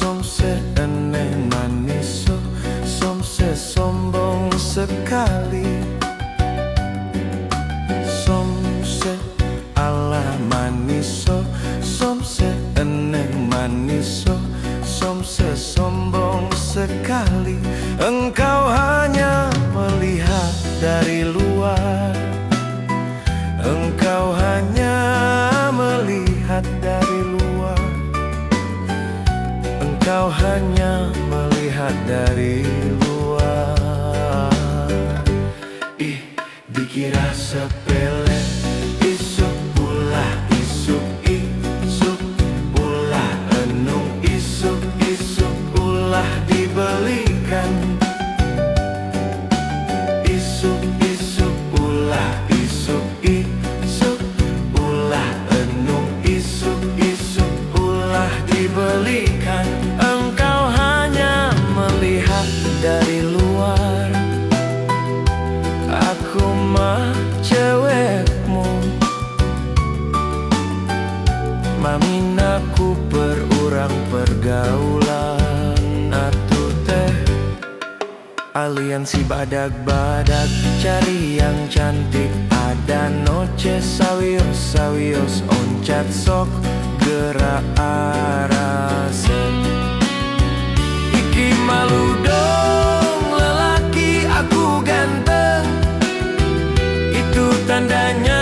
Somse eneng maniso, somse sombong sekali. Somse ala maniso, somse eneng maniso, somse sombong sekali. Engkau hanya melihat dari luar, engkau hanya melihat dari luar, engkau hanya melihat dari luar. Dikira sepele, isuk ulah isuk isuk ulah enung isuk isuk ulah dibelikan. Isuk isuk ulah isuk isuk ulah enung isuk isuk ulah dibelikan. Engkau hanya melihat dari luar, aku mah cewekmu. Maminaku berurang pergaulan atuh teh. Aliansi badag-badag cari yang cantik, ada noce sawios-sawios oncat sok gerak arase. Iki malu dong lelaki aku ganteng, itu tandanya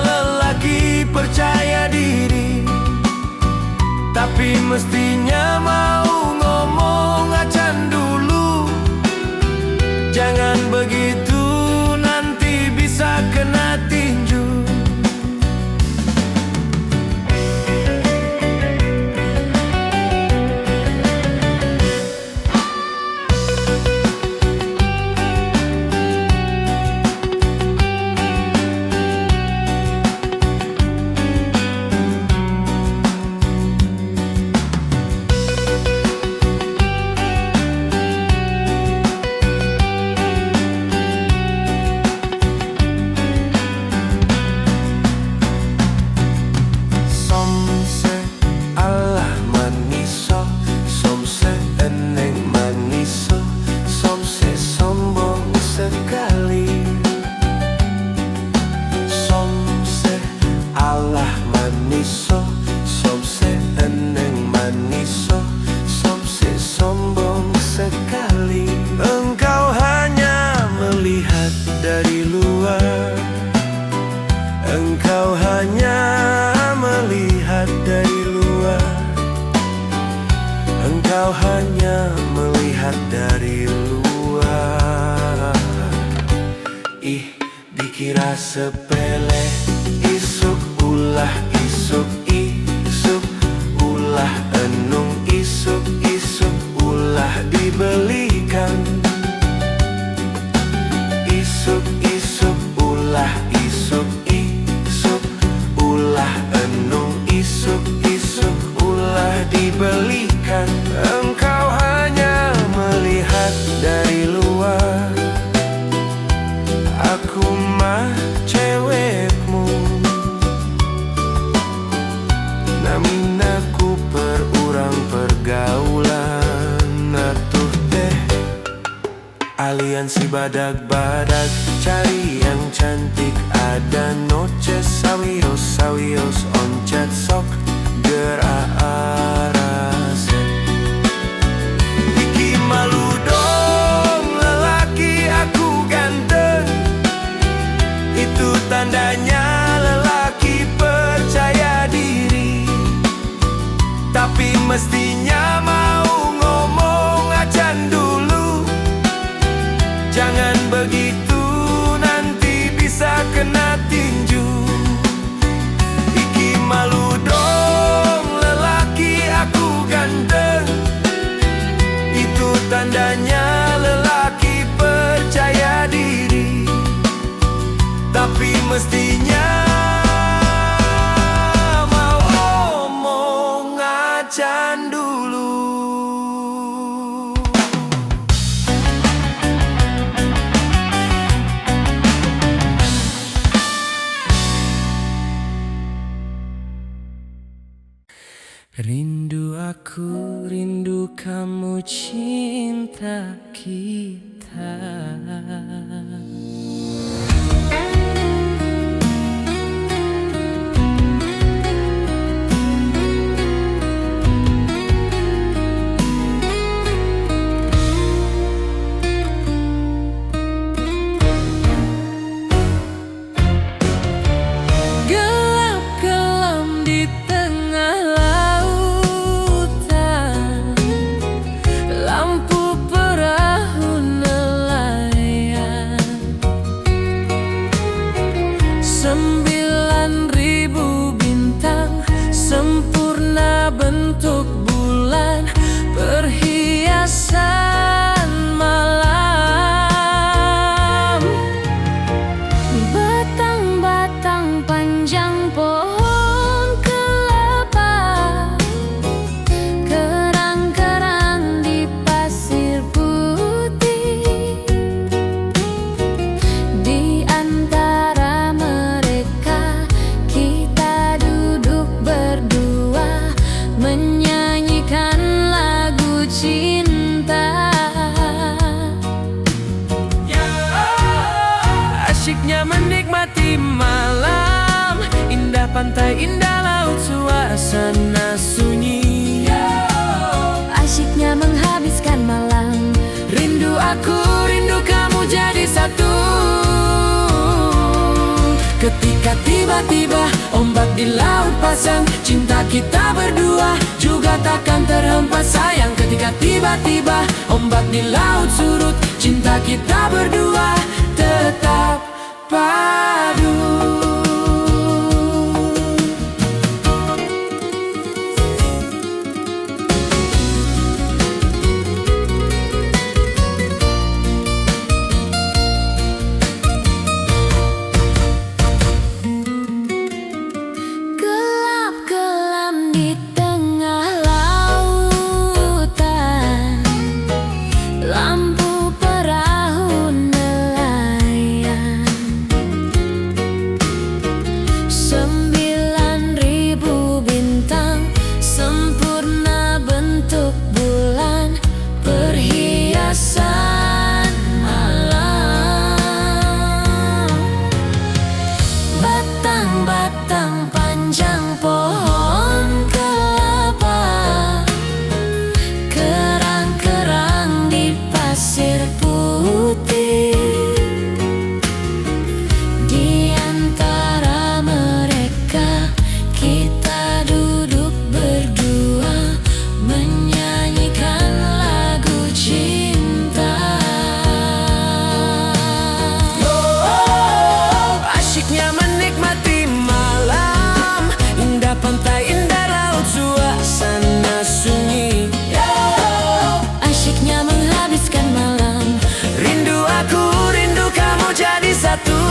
lelaki percaya diri. Tapi mestinya mau ngomong acan dulu, jangan begitu nanti bisa kena tinju. Dari luar, engkau hanya melihat dari luar, engkau hanya melihat dari luar. Dikira sepele, isuk ulah isuk isuk ulah enung isuk isuk ulah dibelikan. Isuk isuk ulah isuk isuk ulah enung isuk isuk ulah dibelikan. Engkau hanya melihat dari luar, aku mah cewekmu. Namin aku perurang pergaulan atuh teh. Aliansi badag-badag cari yang cantik, ada noce sawios-sawios oncat sok gerak arase. Iki malu dong lelaki aku ganteng, itu tandanya lelaki percaya diri. Tapi mestinya mau ngomong acan dulu, jangan begitu nanti bisa kena tinju. Iki malu dong lelaki aku ganteng, itu tandanya lelaki percaya diri. Tapi mestinya mau ngomong acan dulu. Rindu aku rindu kamu cinta kita. Bentuk bulan, perhiasan malam. Batang-batang panjang pohon kelapa, kerang-kerang di pasir putih. Di antara mereka kita duduk berdua, menyanyikan lagu cinta. Asyiknya menikmati malam, indah pantai, indah laut, suasana sunyi. Asyiknya menghabiskan malam, Rindu aku, rindu kamu jadi satu. Ketika tiba-tiba ombak di laut pasang, cinta kita berdua juga takkan terhempas sayang. Ketika tiba-tiba ombak di laut surut, cinta kita berdua tetap padu. batang panjang pohon kelapa, kerang-kerang di pasir putih. Di antara mereka kita duduk berdua, menyanyikan lagu cinta. Asyiknya menikmati malam, indah pantai, indah laut, suasana sunyi. Asyiknya menghabiskan malam, Rindu aku, rindu kamu jadi satu.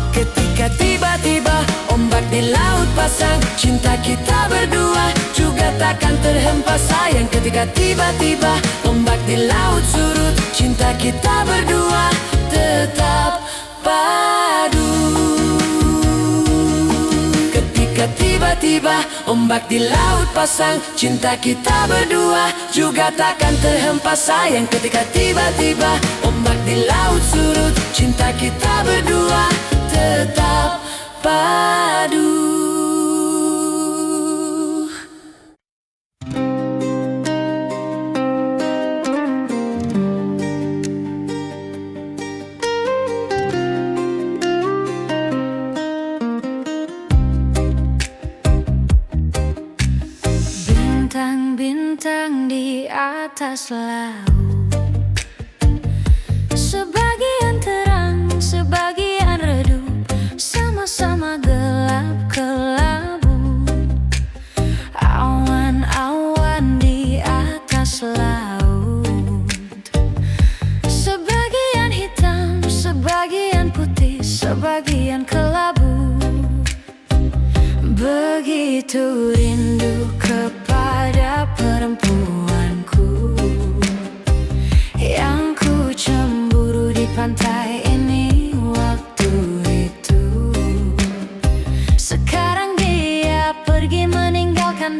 Ketika tiba-tiba ombak di laut pasang, cinta kita berdua juga takkan terhempas sayang. Ketika tiba-tiba ombak di laut surut, cinta kita berdua tetap padu. Ketika tiba-tiba ombak di laut pasang, cinta kita berdua juga takkan terhempas sayang. Ketika tiba-tiba ombak di laut surut, cinta kita berdua tetap padu. bintang-bintang di atas laut, sebagian terang, sebagian redup, sama-sama gelap kelabu. Awan-awan di atas laut, sebagian hitam, sebagian putih, sebagian kelabu. Begitu rindu kepada perempuanku, yang ku cemburu di pantai ini waktu itu. Sekarang dia pergi meninggalkan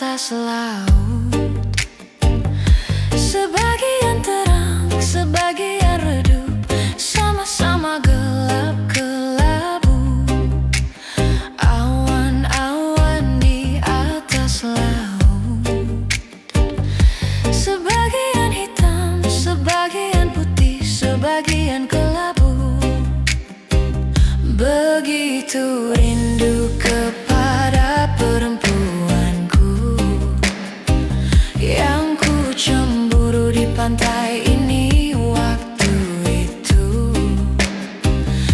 atas laut. Sebagian terang, sebagian redup, sama-sama gelap kelabu. Awan-awan di atas laut. Sebagian hitam, sebagian putih, sebagian kelabu. Begitu rindu kepada perempuanku yang ku cemburu di pantai ini waktu itu.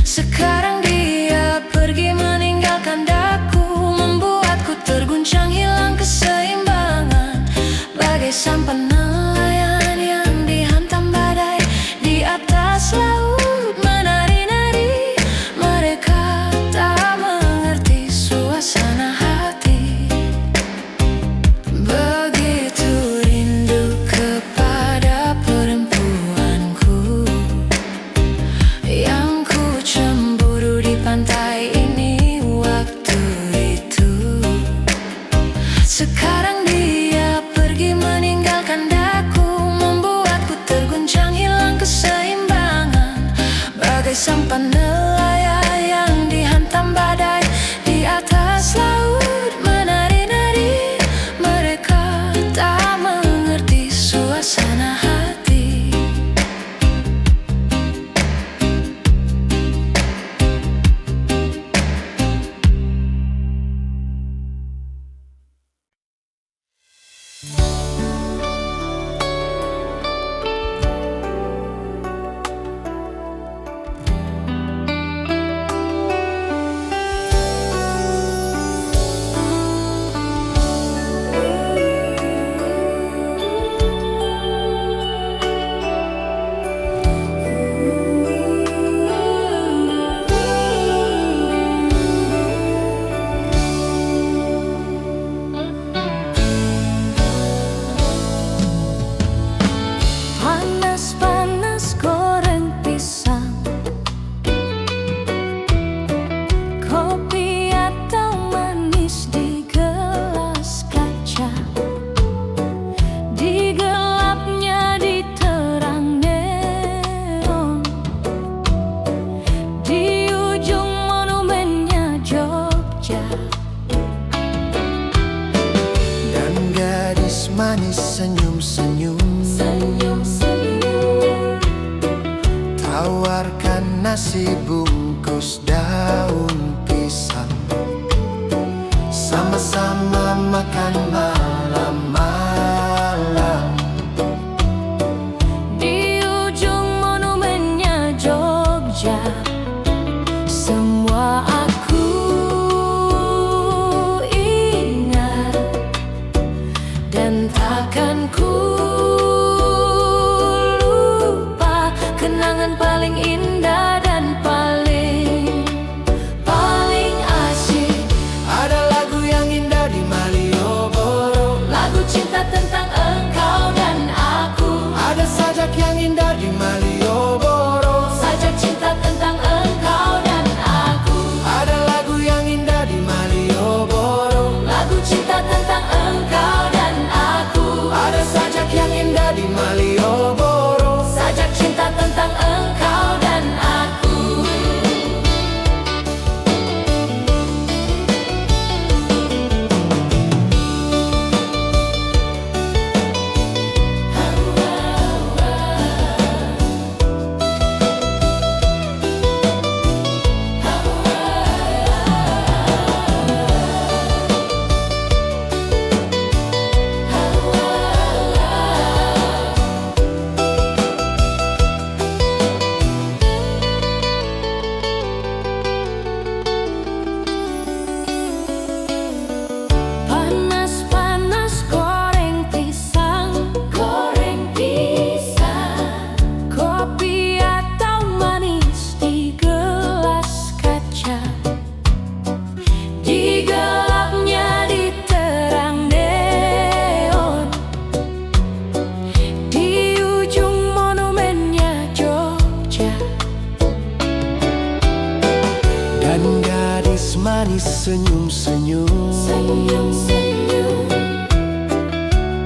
Sekarang dia pergi meninggalkan daku, membuatku terguncang, hilang keseimbangan. Bagai sampan nelayan yang dihantam badai di atas laut menari-nari. Mereka tak mengerti suasana hati. Begitu rindu kepada perempuanku yang ku cemburu di pantai ini waktu itu. Sekarang dia pergi meninggalkan daku, membuatku terguncang, hilang keseimbangan. Bagai sampan nelayan yang dihantam badai di atas laut menari-nari. Mereka tak mengerti suasana hati. Panas-panas goreng pisang, kopi atau manis di gelas kaca. Di gelapnya diterang neon, di ujung monumennya Jogja. Dan gadis manis senyum-senyum, tawarkan nasi bungkus daun pisang. Sama-sama makan malam-malam. Di ujung monumennya Jogja, semua aku ingat dan takkan ku lupa. Kenangan paling indah dan paling asyik. Ada lagu yang indah di Malioboro, Lagu cinta tentang engkau dan aku. ada sajak yang indah di Malioboro, Sajak cinta tentang engkau dan aku. ada lagu yang indah di Malioboro, Lagu cinta tentang engkau dan aku. ada sajak yang indah di Malioboro. Sajak cinta tentang engkau dan aku. Panas-panas goreng pisang, kopi atau manis di gelas kaca. Di gelapnya diterang neon, di ujung monumennya Jogja. Dan gadis manis senyum-senyum,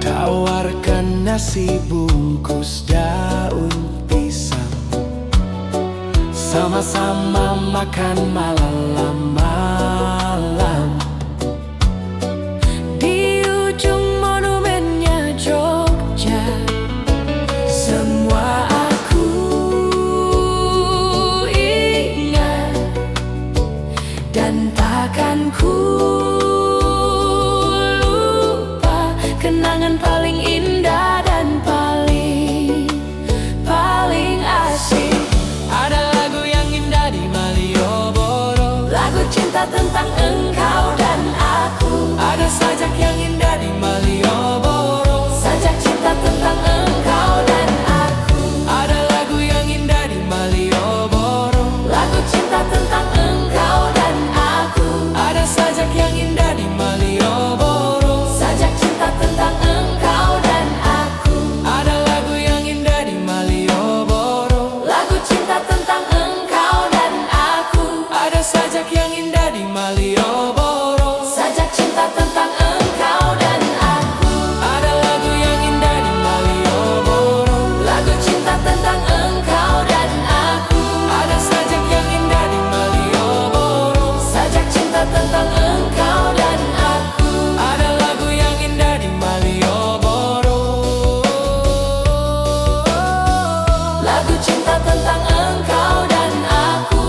Tawarkan nasi bungkus daun pisang, sama-sama makan malam-malam. Di ujung monumennya Jogja, semua aku ingat, dan takkan ku lupa kenangan paling indah dan paling asik. Ada lagu yang indah di Malioboro, Lagu cinta tentang engkau dan aku. ada sajak yang indah di Malioboro, Sajak cinta tentang engkau dan aku. ada lagu yang indah di Malioboro, Lagu cinta tentang engkau dan aku. ada sajak yang indah di Malioboro, Sajak cinta tentang engkau dan aku. ada lagu yang indah di Malioboro, Lagu cinta tentang engkau dan aku. ada sajak yang indah di Malioboro, Sajak cinta tentang engkau dan aku. ada lagu yang indah di Malioboro, Lagu cinta tentang engkau dan aku. ada sajak yang indah di Malioboro, Sajak cinta tentang engkau dan aku. ada lagu yang indah di Malioboro. Lagu cinta tentang engkau dan aku.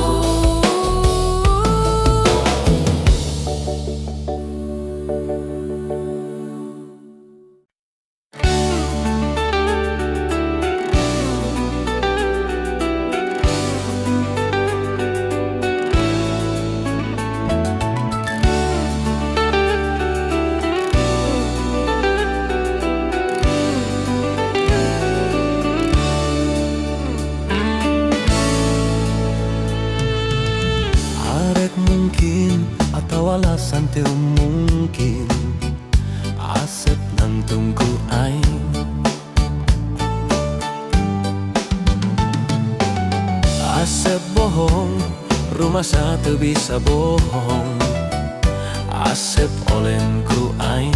Arek mungkin atau alasan teu mungkin, asep nang tungku aing. Asep bohong, rumah satu bisa bohong. Asep olenku aing.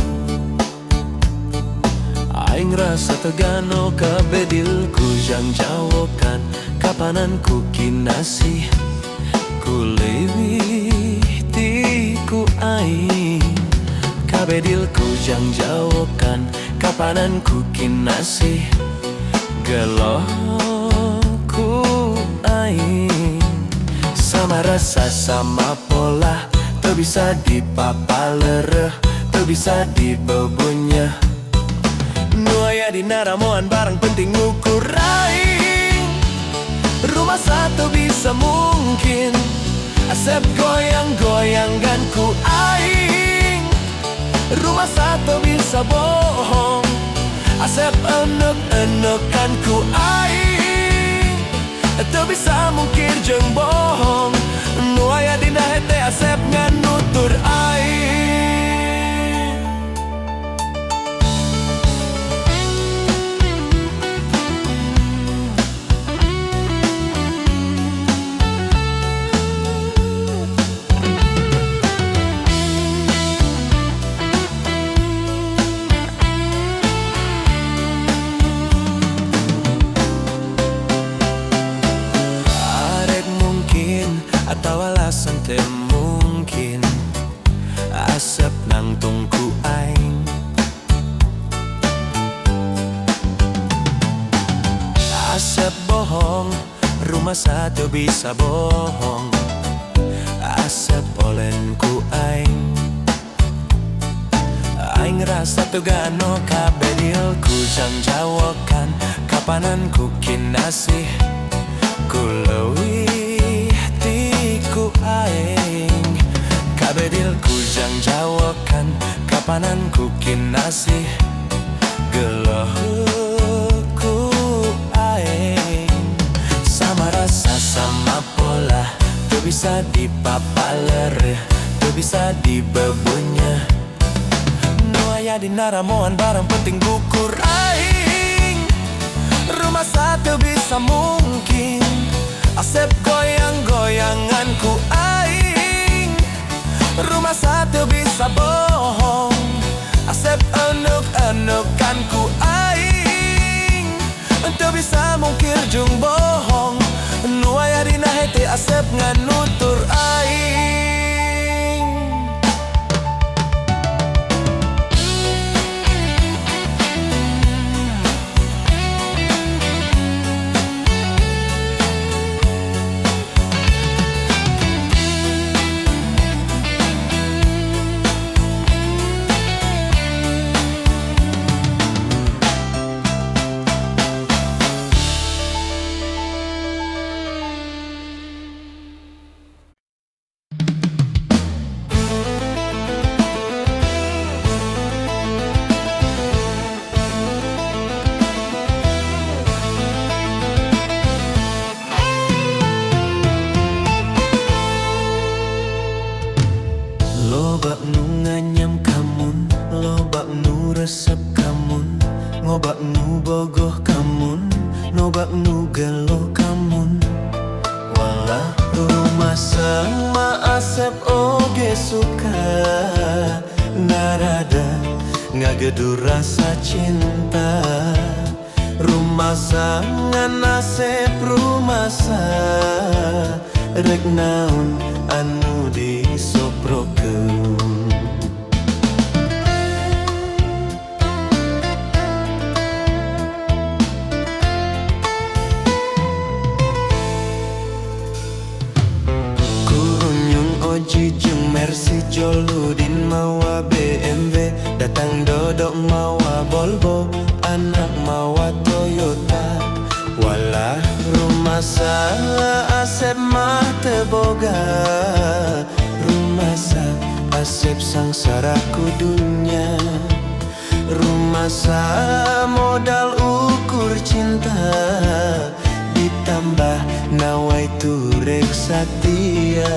Aing rasa tegano kabedilku jang jawokan, kapananku kinasih ku lewih tiku aing. Kabedilku jang jawokan, kapananku kinasih gelohku aing. Sama rasa sama pola, teu bisa dipapalereh, teu bisa dibebunyeh. Nu aya di naramoan barang penting ngukur aing. Rumah satu bisa mungkin, asep goyang-goyangan ku aing. Rumah satu bisa bohong, asep enek-enekan ku aing. Teu bisa mungkir jeung bohong, nu aya dina hete asep nganutur aing. Atau alasan teu mungkin, asep nang tungku aing. Asep bohong, rumah satu bisa bohong. Asep olenku aing. Aing rasa tugano kabedilku jang jawokan, kapananku kinasih ku leuwih tiku aing. Kabedilku jang jawokan, kapananku kinasih gelohku aing. Sama rasa sama pola, teu bisa dipapalereh, teu bisa dibebunyeh. Nu aya di naramoan barang penting gukur aing. Rumah satu bisa mungkin, asep goyang-goyangan ku aing. Rumah satu bisa bohong, asep enuk-enukan Asep nganutur aing. Lobak nu nganyam kamun, lobak nu resep kamun, ngobak nu bogoh kamun, nobak nu gelo kamun. Walah rumah sama Asep oge suka, narada ngagedu rasa cinta. Rumah sangan Asep rumasa, rek naon anu disoprokeun. Kurunyung Oji jeung Mercy Joludin mawa BMW, datang dodok mawa Volvo, anak mawa Toyota. Walah rumah Asep mah teu boga, rumah Asep sangsara ku dunya. Rumah modal ukur cinta, ditambah nawaitu rek satia.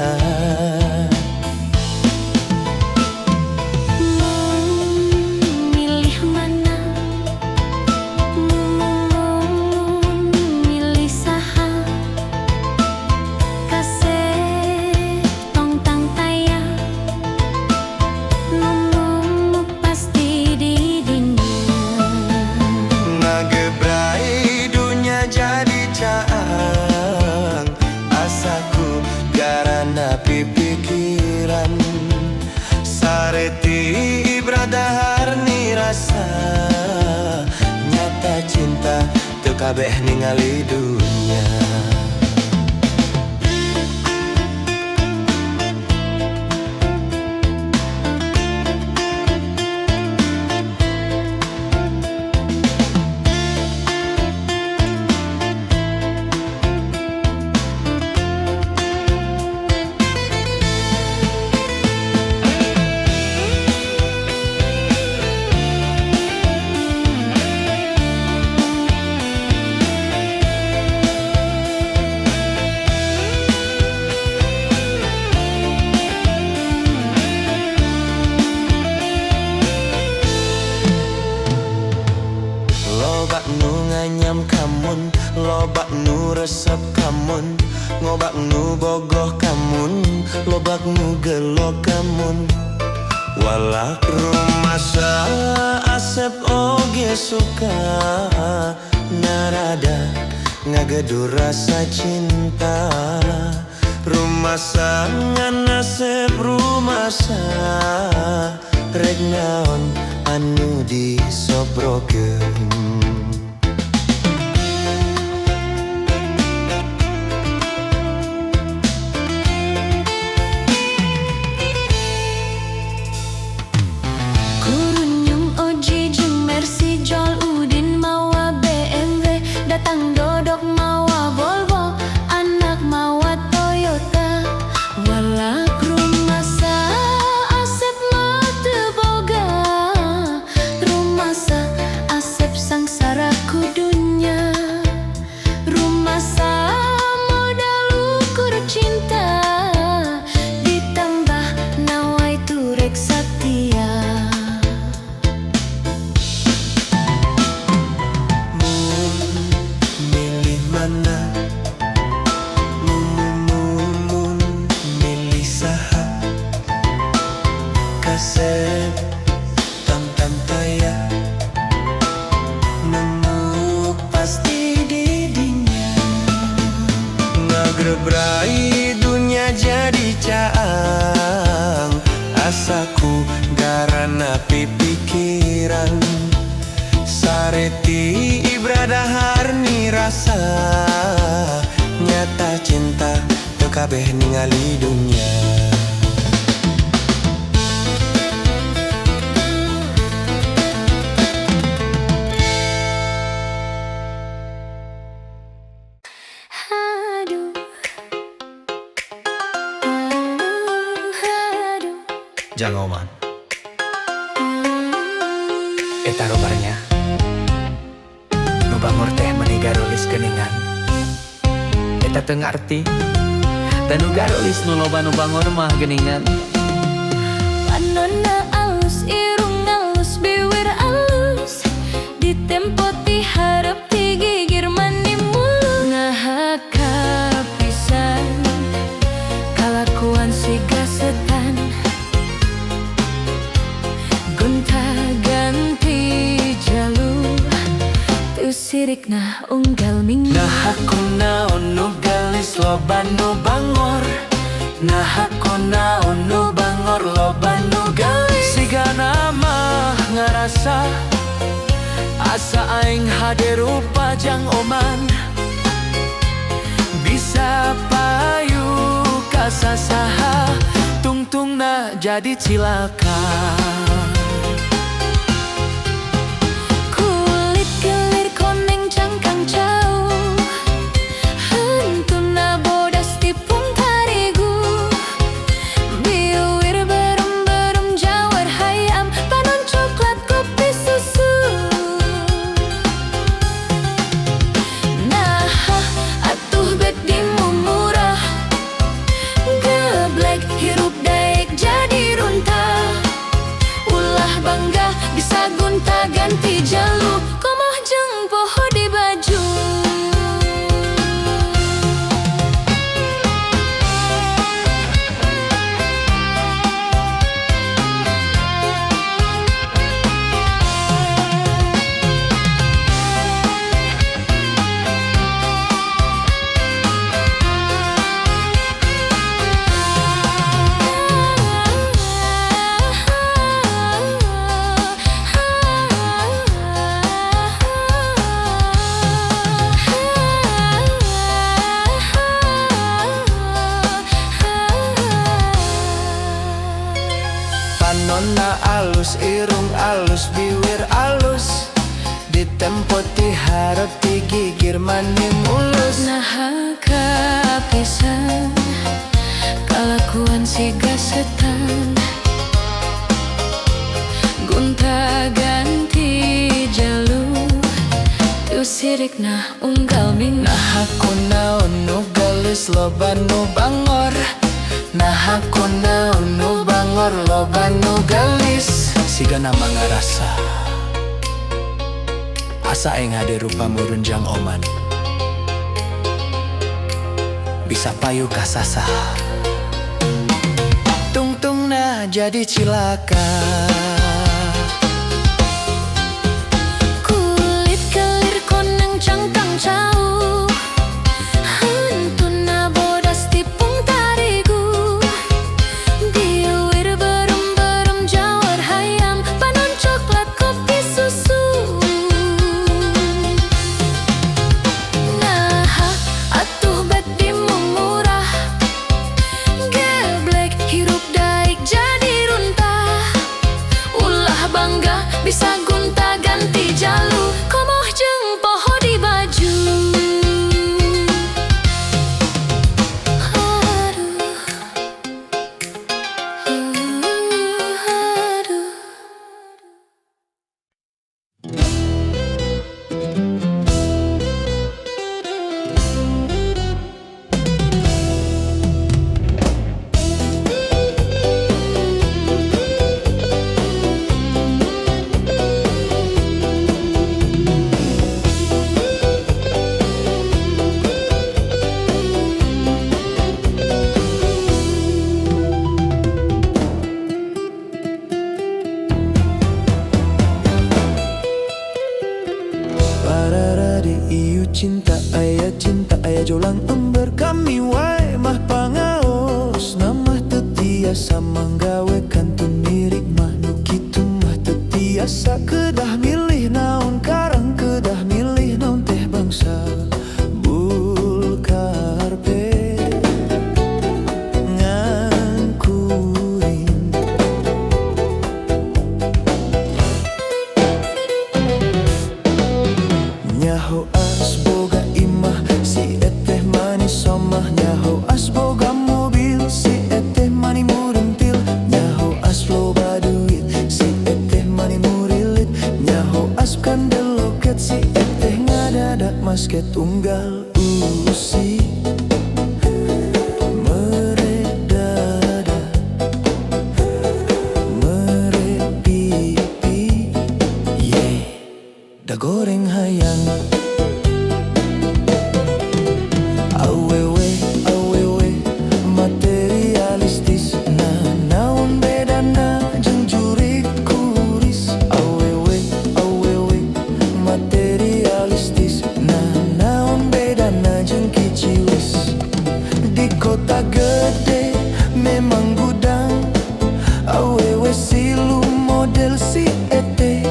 Milih mana, milih saha, kasih tong tang taya, ngomong pasti di dunia. Ngagebrai dunya jadi caang, asaku garana pipikiran. Sareti bradahar ni rasa, nyata cinta teu kabeh ningali dunya. Lobak nu nganyam kamun, lobak nu resep kamun, ngobak nu bogoh kamun, lobak nu gelo kamun. Walak rumah Asep oge suka, narada ngagedu rasa cinta. Rumah sangan Asep rumasa, rek naon anu disobrokeun. Kurunyung Oji jeung Mercy Joludin mawa BMW, datang dodok mawa Volvo, anak mawa Toyota. Walak rumah Asep mah teu boga, rumah Asep sangsara rasaku garana pipikiran sareti ibradahar ni rasa nyata cinta teu kabeh ningali dunia. Jangoman eta robarnya nu bangor teh meuni garulis geuningan eta teu ngarti dan nu garulis nu loba nu bangor mah geuningan. Panonna alus irung alus biwir alus ditempo ti hareup ti gigir mani mulus ngaha kapisan kalakuan siga setan gonta-ganti jalur tu sirikna unggal minggu. Nah aku naon nu galis loba nu bangor, nah aku naon nu bangor loba nu galis. Sigana mah ngarasa asa aing hade rupa jang oman bisa payu kasasaha tungtungna jadi cilaka. Ganti jalur komoh jeung poho di baju. Panonna alus irung alus biwir alus ditempo ti hareup ti gigir mani mulus. Nah kapisan kalakuan siga setan gonta-ganti jalur tu sirikna unggal minggu. Nah aku naon nu galis loba nu bangor, nah aku naon nu bangor loba nu galis. Sigana mah ngarasa asa aing hade rupa murun jang oman bisa payu kasasa tungtungna jadi cilaka. Kulit kelir koneng cangkang cau hantuna bodas tipung tarigu biwir berem-berem jawar hayam panon coklat kopi susu. Nah atuh bet dimumurah geblek hirup daik jadi runtah ulah bangga bisa gonta-ganti jalur komoh jeung poho di baju. Cinta aya jolang ember kami wae mah pangaos namah teu tiasa manggawe kantun biasa kedah milih naon karang kedah milih naon teh bangsa bulkarpe ngan kuring nyaho as boga imah si eteh manis somah nyaho as boga mobil si eteh mani murentil nyaho as loba duit si eteh mani murilit nyaho as kandel loket si eteh ngadadak masket tunggal usi meredada merepipi yeah da goreng hayang awewe awewe materialistis nah naon bedana jeung jurig kuris awewe awewe materialistis nah naon bedana jeung kiciwis di kota gede memang gudang awewe silu model si ete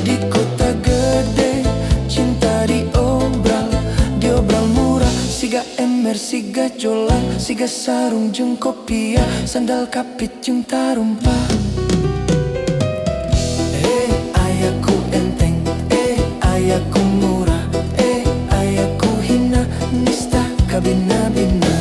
di kota gede cinta diobral murah siga ember siga jolang siga sarung jeung kopiah sandal kapit jeung tarumpa ayaku enteng ayaku murah ayaku hina nista kabina-bina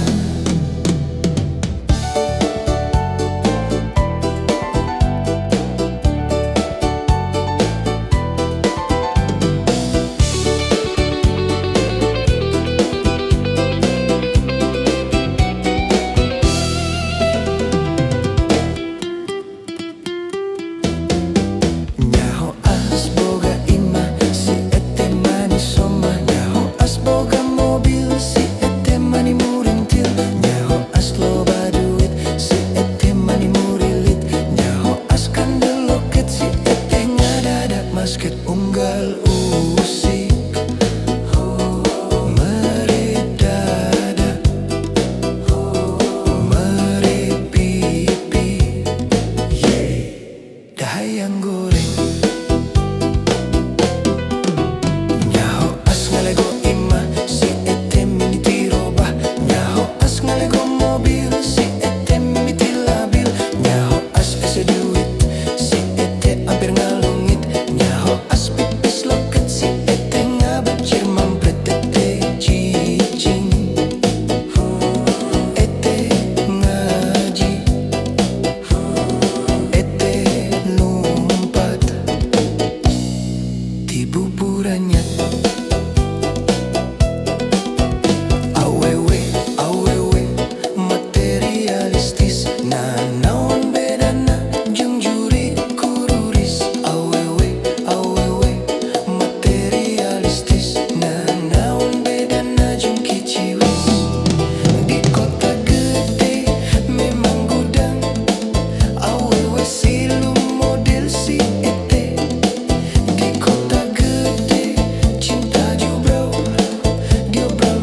nyaho as boga imah si eteh manis somah nyaho as boga mobil si eteh mani murintil nyaho as loba duit si eteh mani murilit nyaho as kandel loket si eteh ngadadak masket unggal usik meredada merepipi yeah dahayang goreng nyaho as ngalego imah si eteh mimiti robah nyaho as ngalego mobil si eteh mimiti labil nyaho as ese duit si eteh hampir ngalungit nyaho as pipis loket si eteh ngabecir mampret eteh cicing eteh ngaji eteh numpat di buburannya awewe awewe materialistis nah naon bedana jeung juri kururis awewe awewe materialistis nah naon bedana jeung kiciwis di kota gede memang gudang awewe silu model si ete di kota gede cinta diobral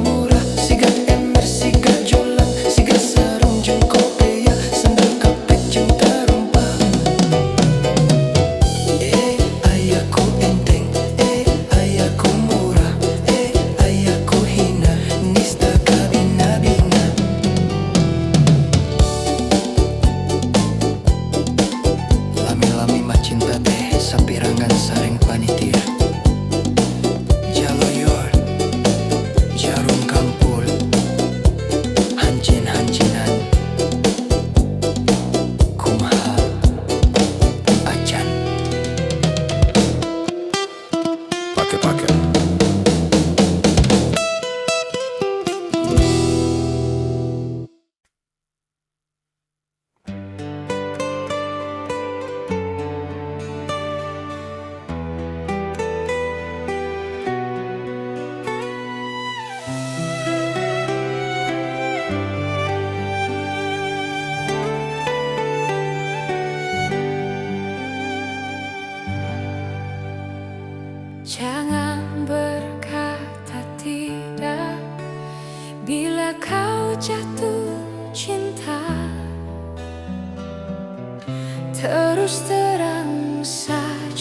murah siga ember siga jolang siga sarung jeung kopiah sandal kapit jeung tarumpa ayaku enteng ayaku murah ayaku hina nista kabina-bina lami-lami mah cinta teh sapirangan sareng panitia jaloyor jarum kampul hancin-hancinan kumaha acan pake-pake Jangan berkata tidak bila kau jatuh cinta. Terus terang saja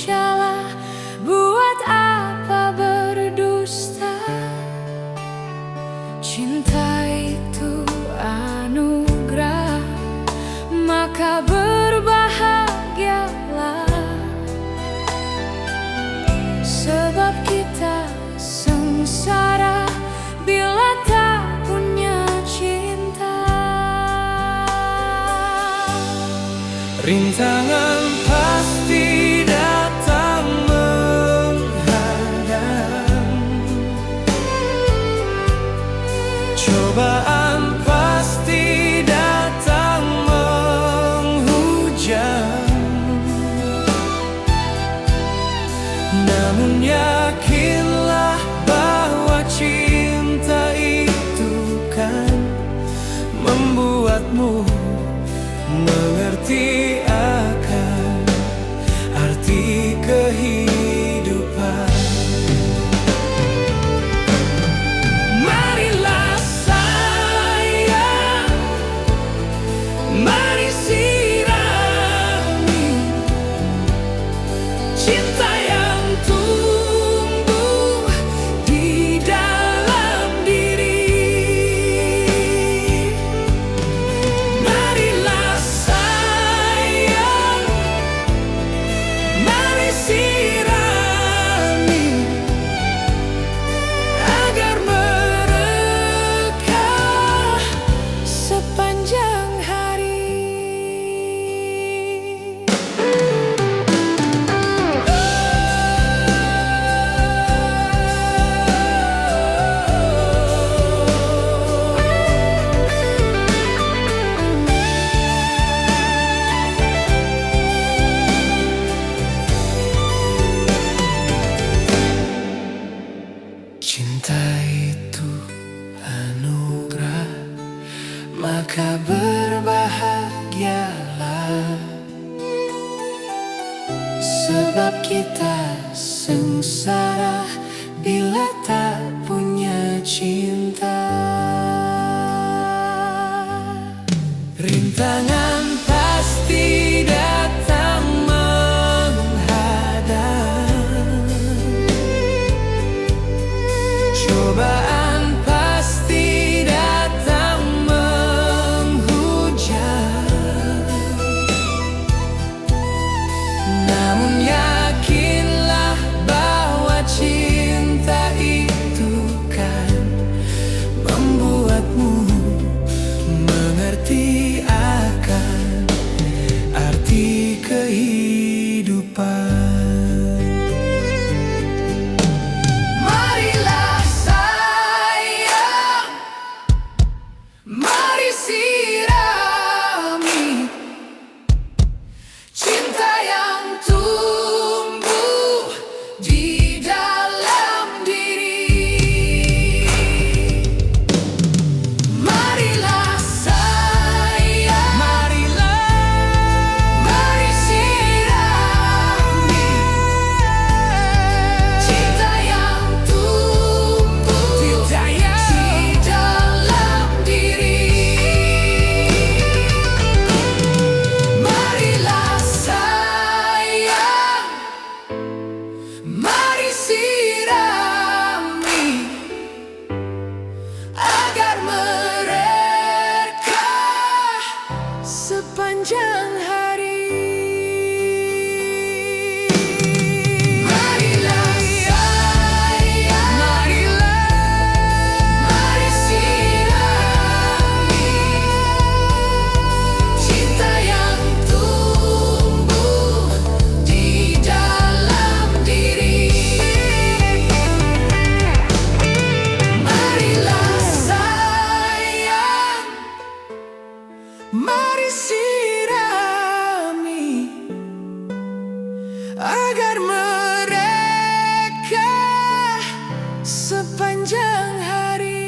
Rintangan pasti datang menghadang, cobaan pasti datang menghujam. Namun yakinlah bahwa cinta itu kan membuatmu mengerti akan arti kehidupan. Marilah sayang, mari sirami cinta yang tumbuh di dalam diri. Marilah sayang, mari sirami agar merekah sepanjang hari. Cinta itu anugerah, maka berbahagialah, sebab kita sengsara bila tak punya cinta. Rintangan pasti datang menghadang, cobaan pasti datang menghujam. Namun yakinlah bahwa cinta itu kan membuatmu mengerti akan arti kehidupan. Marilah sayang, mari sirami cinta yang tumbuh di dalam diri. Marilah sayang, mari sirami cinta yang tumbuh di dalam diri. Marilah sayang, mari sirami agar merekah sepanjang hari. Marilah sayang, mari sirami cinta yang tumbuh di dalam diri. Marilah sayang, mari sirami agar mereka sepanjang hari.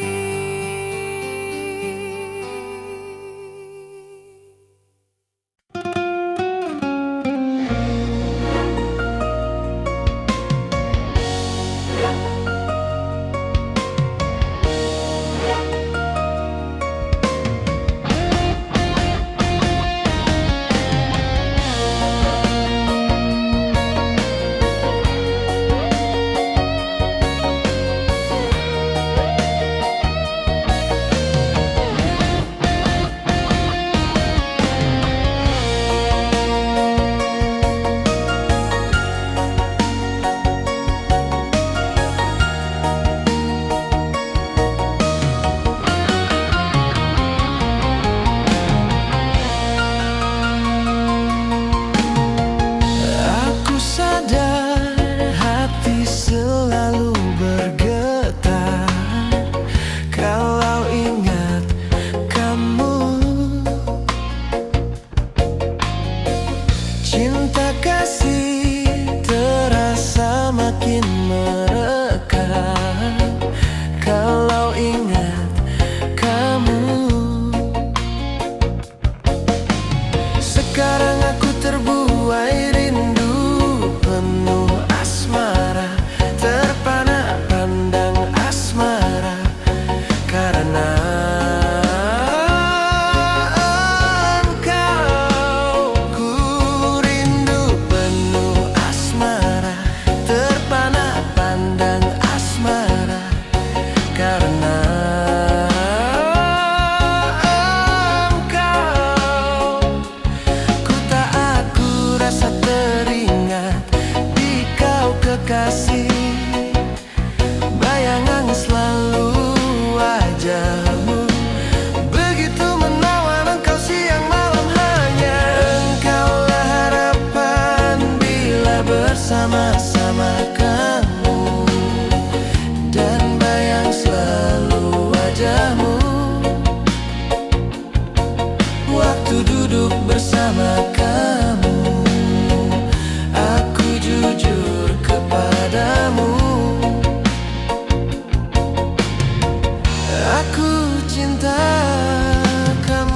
bersama-sama kamu, dan bayang selalu wajahmu waktu duduk bersama kamu. Aku jujur kepadamu, aku cinta kamu.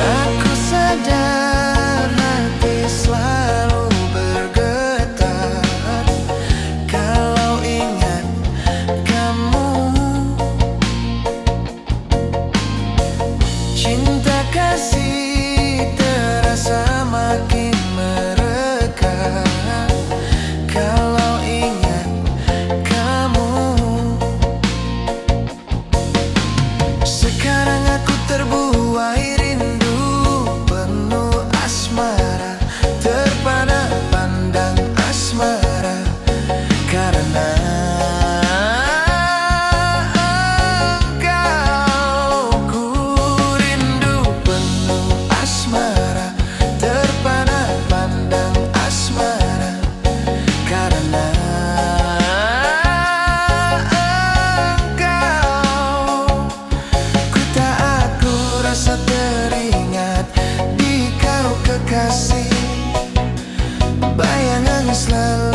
Aku sadar hati selalu bergetar kalau ingat kamu. Cinta kasih terasa makin mereka kalau ingat kamu. Sekarang aku terbuai rindu penuh asmara, terpana pandang asmara, karena engkau. Ku rindu penuh asmara, terpana pandang asmara, karena engkau. Ku tak aku rasa teringat di kau kekasih, bayangan selalu